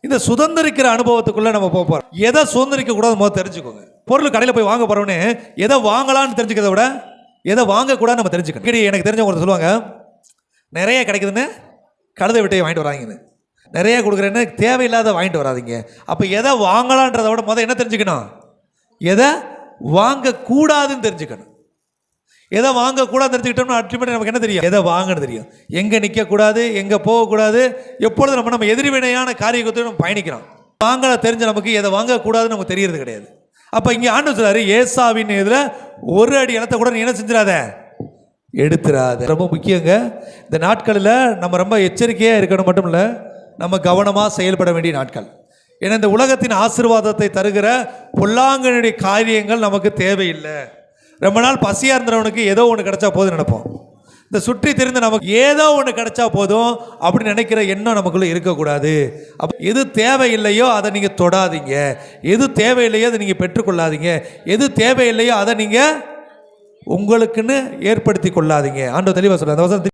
இந்த சுதந்திரிக்கிற அனுபவத்துக்குள்ள நம்ம போறோம். எதை சுதந்திரிக்க கூடாது முதல்ல தெரிஞ்சுக்கோங்க. பொருள் கடையில் போய் வாங்க போறோன்னு எதை வாங்கலாம்னு தெரிஞ்சுக்கிறத விட எதை வாங்கக்கூடாது நம்ம தெரிஞ்சுக்கணும். எனக்கு தெரிஞ்சவங்க சொல்லுவாங்க, நிறைய கிடைக்குதுன்னு கழுதை விட்டையை வாங்கிட்டு வராங்கன்னு, நிறைய கொடுக்குறேன்னு தேவையில்லாத வாங்கிட்டு வராதிங்க. அப்போ எதை வாங்கலான்றதை விட முதல் என்ன தெரிஞ்சுக்கணும், எதை வாங்கக்கூடாதுன்னு தெரிஞ்சுக்கணும். எதை வாங்கக்கூடாது தெரிஞ்சுக்கிட்டோம்னா அல்டிமேட் நமக்கு என்ன தெரியும், எதை வாங்கன்னு தெரியும், எங்கே நிற்கக்கூடாது, எங்கே போகக்கூடாது. எப்பொழுது நம்ம எதிர்வினையான காரியத்தை நம்ம பயணிக்கிறோம். வாங்கல தெரிஞ்ச நமக்கு எதை வாங்கக்கூடாதுன்னு நமக்கு தெரியறது கிடையாது. அப்போ இங்கே ஆண்டவர் சொல்றாரு, ஏசாவின் இதில் ஒரு அடி இடத்த கூட நீ என்ன செஞ்சிடாத, எடுத்துடாத. ரொம்ப முக்கியங்க. இந்த நாட்களில் நம்ம ரொம்ப எச்சரிக்கையாக இருக்கணும், மட்டும் இல்லை நம்ம கவனமாக செயல்பட வேண்டிய நாட்கள். ஏன்னா இந்த உலகத்தின் ஆசீர்வாதத்தை தருகிற பொல்லாங்கனுடைய காரியங்கள் நமக்கு தேவையில்லை. ரொம்ப நாள் பசியாக இருந்தவனுக்கு ஏதோ ஒன்று கிடைச்சா போதும் நினைப்போம். இந்த சுற்றி தெரிந்து நமக்கு ஏதோ ஒன்று கிடைச்சா போதும் அப்படின்னு நினைக்கிற எண்ணம் நமக்குள்ளே இருக்கக்கூடாது. அப்போ எது தேவையில்லையோ அதை நீங்கள் தொடாதீங்க, எது தேவையில்லையோ அதை நீங்கள் பெற்றுக்கொள்ளாதீங்க, எது தேவையில்லையோ அதை நீங்கள் உங்களுக்குன்னு ஏற்படுத்தி கொள்ளாதீங்க. ஆண்டவர் தெளிவாக சொல்றார்.